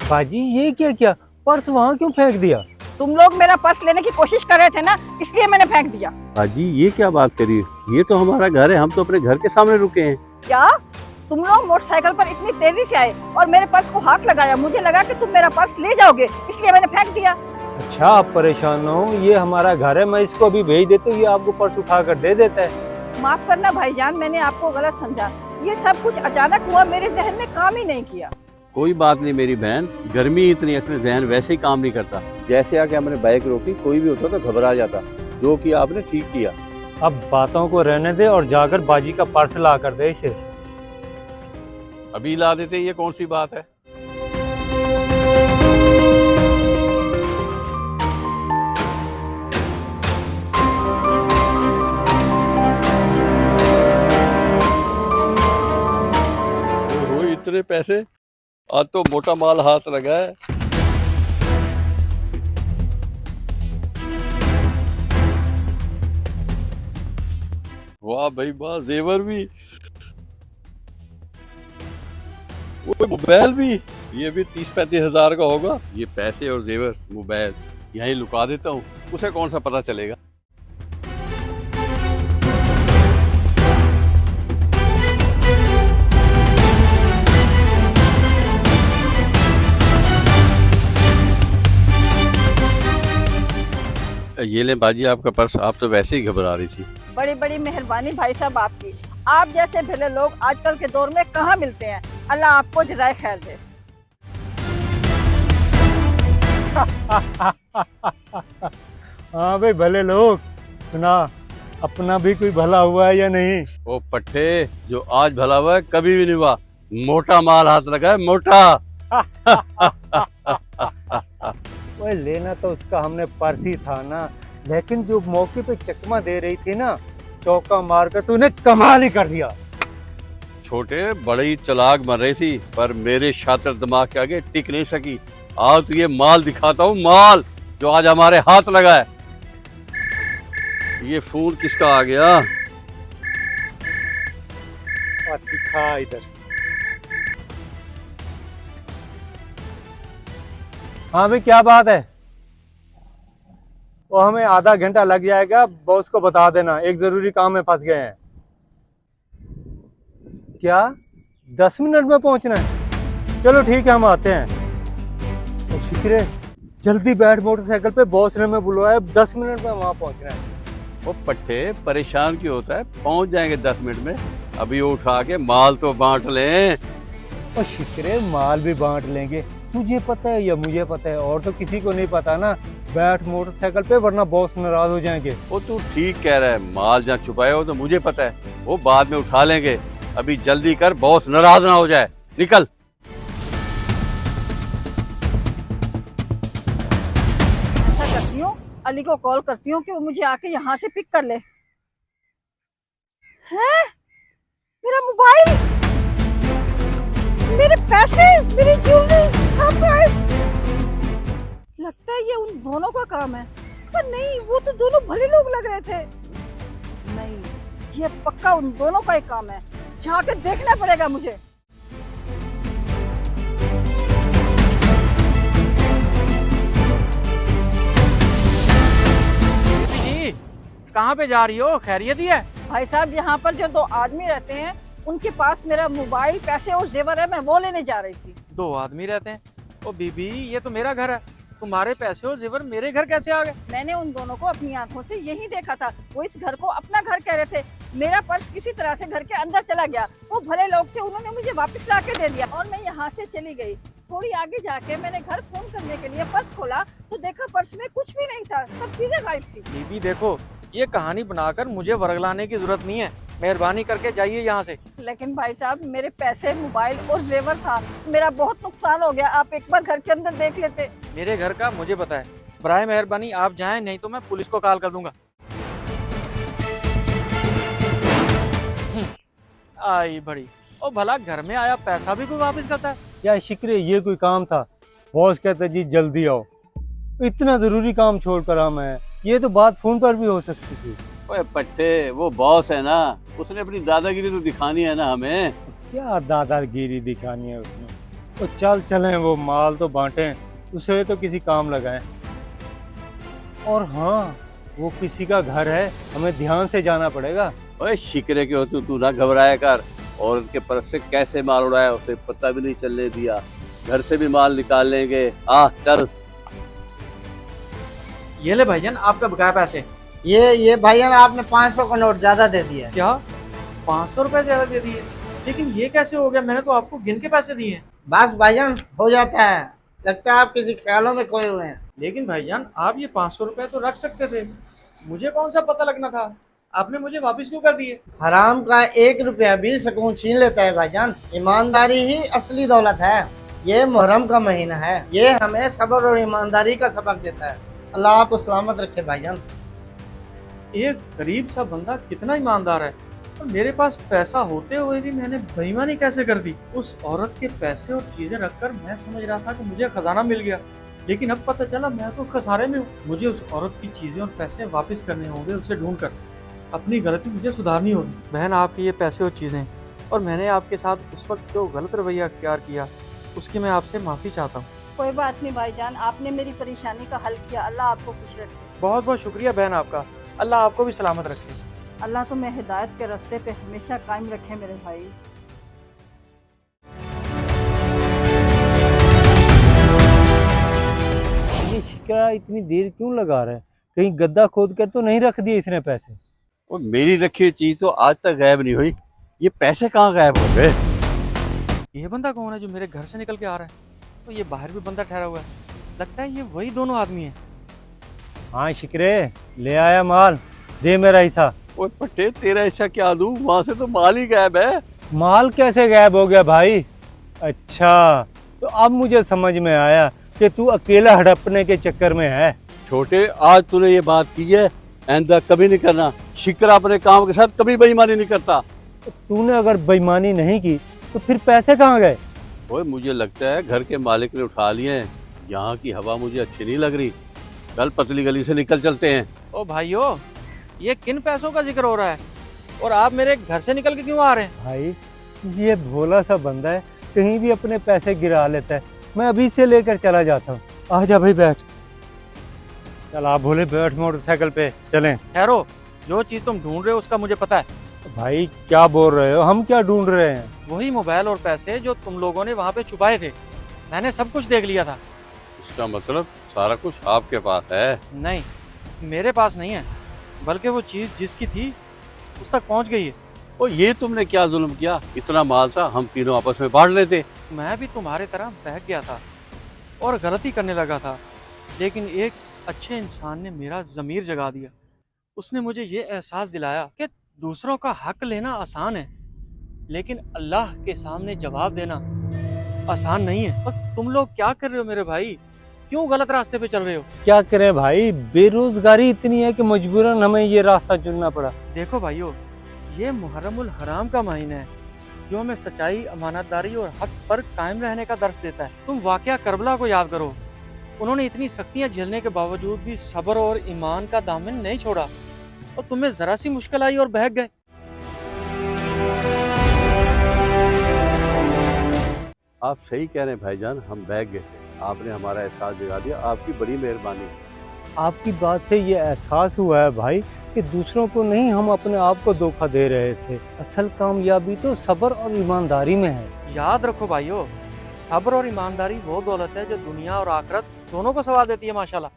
बाजी ये क्या किया? पर्स वहाँ क्यों फेंक दिया? तुम लोग मेरा पर्स लेने की कोशिश कर रहे थे ना, इसलिए मैंने फेंक दिया। बाजी ये क्या बात करी? ये तो हमारा घर है, हम तो अपने घर के सामने रुके हैं। क्या तुम लोग मोटरसाइकिल पर इतनी तेजी से आए और मेरे पर्स को हाथ लगाया? मुझे लगा कि तुम मेरा पर्स ले जाओगे, इसलिए मैंने फेंक दिया। अच्छा आप परेशान ना हो, ये हमारा घर है, मैं इसको अभी भेज देता हूँ, ये आपको पर्स उठा कर दे देता है। माफ करना भाईजान, मैंने आपको गलत समझा। ये सब कुछ अचानक हुआ, मेरे जहन में काम ही नहीं किया। कोई बात नहीं मेरी बहन, गर्मी इतनी, अपने जहन वैसे ही काम नहीं करता। जैसे आके हमने बाइक रोकी, कोई भी होता तो घबरा जाता। जो किया आपने ठीक किया। अब बातों को रहने दे और जाकर बाजी का पर्स ला कर दे इसे। अभी ला देते, ये कौन सी बात है? ओहो, इतने पैसे! आज तो मोटा माल हाथ लगा है। वाह भाई वाह, जेवर भी, वो मोबाइल भी। ये भी 30-35 हजार का होगा। ये पैसे और जेवर मोबाइल यहीं लुका देता हूँ, उसे कौन सा पता चलेगा। ये ले बाजी आपका पर्स। आप तो वैसे ही घबरा रही थी। बड़ी बड़ी मेहरबानी भाई साहब आपकी। आप जैसे भले लोग आजकल के दौर में कहाँ मिलते हैं। अल्लाह आपको जज़ाए खैर दे। हाँ भाई भले लोग, सुना अपना भी कोई भला हुआ है या नहीं? ओ पट्टे, जो आज भला हुआ है कभी भी नहीं हुआ। मोटा माल हाथ लगा है, मोटा। वो लेना तो उसका हमने पर्स ही था ना, लेकिन जो मौके पे चकमा दे रही थी ना, चौका मार कर तूने कमाल ही कर दिया। छोटे बड़े ही चालाक बन रही थी, पर मेरे शातिर दिमाग के आगे टिक नहीं सकी। आज तो ये माल दिखाता हूँ, माल जो आज हमारे हाथ लगा है। ये फोन किसका आ गया? और दिखा इधर। हाँ भाई क्या बात है? वो हमें आधा घंटा लग जाएगा, बॉस को बता देना, एक जरूरी काम में फंस गए हैं। क्या 10 मिनट में पहुंचना है? चलो ठीक है, हम आते हैं। तो शुक्र है, जल्दी बैठ मोटरसाइकिल पे, बॉस ने हमें बुलवाया, 10 मिनट में वहां पहुंचना है। वो पट्टे परेशान क्यों होता है? पहुंच जाएंगे 10 मिनट में। अभी वो उठा के माल तो बांट लें। और शुक्र है, माल भी बांट लेंगे। तुझे पता है या मुझे पता है, और तो किसी को नहीं पता ना। बैठ मोटरसाइकिल पे, वरना बॉस नाराज हो जाएंगे। वो तू ठीक कह रहा है, माल जहाँ छुपाए हो तो मुझे पता है, वो बाद में उठा लेंगे। अभी जल्दी कर, बॉस नाराज ना हो जाए। निकल। ऐसा करती हूँ, अली को कॉल करती हूँ कि वो मुझे आके यहाँ से पिक कर ले। हैं? मेरा मोबाइल, मेरे पैसे, मेरी ज्वेलरी सब गायब। लगता है ये उन दोनों का काम है, पर नहीं, वो तो दोनों भले लोग लग रहे थे। नहीं, ये पक्का उन दोनों का ही काम है। जाके देखना पड़ेगा मुझे। जी कहाँ पे जा रही हो? खैरियत ही है? भाई साहब, यहाँ पर जो 2 आदमी रहते हैं, उनके पास मेरा मोबाइल, पैसे और जेवर है, मैं वो लेने जा रही थी। 2 आदमी रहते हैं? ओ बीबी, ये तो मेरा घर है, तुम्हारे पैसे और जेवर मेरे घर कैसे आ गए? मैंने उन दोनों को अपनी आंखों से यही देखा था। वो इस घर को अपना घर कह रहे थे। मेरा पर्स किसी तरह से घर के अंदर चला गया। वो भले लोग थे, उन्होंने मुझे वापस ला के दे दिया और मैं यहाँ से चली गई। थोड़ी आगे जाके मैंने घर फोन करने के लिए पर्स खोला तो देखा पर्स में कुछ भी नहीं था, सब चीजें गायब थी। बीबी देखो, ये कहानी बनाकर मुझे वर्गलाने की जरूरत नहीं है। मेहरबानी करके जाइए यहाँ से। लेकिन भाई साहब, मेरे पैसे, मोबाइल और जेवर था। मेरा बहुत नुकसान हो गया। आप एक बार घर के अंदर देख लेते। मेरे घर का मुझे पता है। बराए मेहरबानी आप जाएं, नहीं तो मैं पुलिस को कॉल कर दूंगा। आई बड़ी। ओ भला घर में आया पैसा भी कोई वापस करता है? क्या शुक्र है, ये कोई काम था? बॉस कहते जी जल्दी आओ, इतना जरूरी काम छोड़कर हम हैं। ये तो बात फोन पर भी हो सकती थी। ओए पट्टे, वो बॉस है ना, उसने अपनी दादागिरी तो दिखानी है ना हमें। क्या दादागिरी दिखानी है उसने? तो चल चलें, वो माल तो बांटें, उसे तो किसी काम लगाएं। और हाँ, वो किसी का घर है, हमें ध्यान से जाना पड़ेगा। ओए शिकरे के हो तू ना घबराया कर। और उनके पर्स से कैसे माल उड़ाया उसे पता भी नहीं चलने दिया। घर से भी माल निकाल लेंगे। आ चल। ये ले भाईजान आपका बकाया पैसे। ये भाईजान आपने 500 का नोट ज्यादा दे दिया है। क्या 500 रुपए ज्यादा दे दिए? लेकिन ये कैसे हो गया? मैंने तो आपको गिन के पैसे दिए हैं। बस भाईजान हो जाता है, लगता है आप किसी ख्यालों में खोए हुए हैं। लेकिन भाईजान आप ये 500 रुपए तो रख सकते थे, मुझे कौन सा पता लगना था? आपने मुझे वापस क्यों कर दिए? हराम का 1 रुपया भी सुकून छीन लेता है भाईजान। ईमानदारी ही असली दौलत है। ये मुहर्रम का महीना है, ये हमें सब्र और ईमानदारी का सबक देता है। अल्लाह आपको सलामत रखे भाईजान। एक गरीब सा बंदा कितना ईमानदार है, और मेरे पास पैसा होते हुए भी मैंने बेईमानी कैसे कर दी? उस औरत के पैसे और चीजें रखकर मैं समझ रहा था कि मुझे खजाना मिल गया, लेकिन अब पता चला मैं तो खसारे में हूँ। मुझे उस औरत की चीजें और पैसे वापस करने होंगे, उसे ढूंढ कर। अपनी गलती मुझे सुधारनी होगी। बहन, आपकी ये पैसे और चीजें, और मैंने आपके साथ उस वक्त जो गलत रवैया अख्तियार किया, उसकी मैं आपसे माफी चाहता हूँ। कोई बात नहीं भाईजान, आपने मेरी परेशानी का हल किया। अल्लाह आपको खुश रखे। बहुत बहुत शुक्रिया बहन आपका। अल्लाह आपको भी सलामत रखे। अल्लाह तुम्हें हिदायत के रास्ते पे हमेशा कायम रखे मेरे भाई। ये शिकरा इतनी देर क्यों लगा रहा है? कहीं गद्दा खोद कर तो नहीं रख दिए इसने पैसे? और मेरी रखी हुई चीज तो आज तक गायब नहीं हुई। ये पैसे कहाँ गायब हो गए? ये बंदा कौन है जो मेरे घर से निकल के आ रहा है? तो ये बाहर भी बंदा ठहरा हुआ है, लगता है ये वही दोनों आदमी हैं। हाँ शिकरे, ले आया माल, दे मेरा हिस्सा। ओए पट्टे, तेरा हिस्सा क्या दूं? वहां से तो माल ही गायब है। माल कैसे गायब हो गया भाई? अच्छा, तो अब मुझे समझ में आया कि तू अकेला हड़पने के चक्कर में है। छोटे, आज तूने ये बात की है, आइंदा कभी नहीं करना। शिकरा अपने काम के साथ कभी बेईमानी नहीं करता। तूने अगर बेईमानी नहीं की तो फिर पैसे कहाँ गए? ओए मुझे लगता है घर के मालिक ने उठा लिए हैं। यहाँ की हवा मुझे अच्छी नहीं लग रही। कल पतली गली से निकल चलते हैं। ओ भाइयों, ये किन पैसों का जिक्र हो रहा है, और आप मेरे घर से निकल के क्यों आ रहे हैं? भाई ये भोला सा बंदा है, कहीं भी अपने पैसे गिरा लेता है। मैं अभी से लेकर चला जाता हूँ। आजा भाई बैठ। चल आप भोले, बैठ मोटरसाइकिल पे चलें। ठहरो, जो चीज तुम ढूंढ रहे हो उसका मुझे पता है। भाई क्या बोल रहे हो? हम क्या ढूंढ रहे हैं? वही मोबाइल और पैसे जो तुम लोगों ने वहाँ पे छुपाए थे। मैंने सब कुछ देख लिया था। इसका मतलब सारा कुछ आपके पास है? नहीं, मेरे पास नहीं है, बल्कि वो चीज जिसकी थी उस तक पहुँच गई है। ओ ये तुमने क्या जुल्म किया? इतना माल था, हम तीनों आपस में बांट लेते। मैं भी तुम्हारे तरह बहक गया था और गलती करने लगा था, लेकिन एक अच्छे इंसान ने मेरा ज़मीर जगा दिया। उसने मुझे ये एहसास दिलाया कि दूसरों का हक लेना आसान है, लेकिन अल्लाह के सामने जवाब देना आसान नहीं है। और तुम लोग क्या कर रहे हो मेरे भाई? क्यों गलत रास्ते पे चल रहे हो? क्या करें भाई, बेरोजगारी इतनी है कि मजबूरन हमें ये रास्ता चुनना पड़ा। देखो भाइयों, ये मुहर्रमुल हराम का महीना है जो हमें सच्चाई, अमानतदारी और हक पर कायम रहने का दर्स देता है। तुम वाकया करबला को याद करो। उन्होंने इतनी सख्तियां झेलने के बावजूद भी सब्र और ईमान का दामन नहीं छोड़ा, और तुम्हें जरा सी मुश्किल आई और बहक गए। आप सही कह रहे हैं भाईजान, हम बहक गए थे। आपने हमारा एहसास जगा दिया, आपकी बड़ी मेहरबानी। आपकी बात से ये एहसास हुआ है भाई कि दूसरों को नहीं, हम अपने आप को धोखा दे रहे थे। असल कामयाबी तो सब्र और ईमानदारी में है। याद रखो भाइयों, सब्र और ईमानदारी वो दौलत है जो दुनिया और आखिरत दोनों को सवार देती है माशाल्लाह।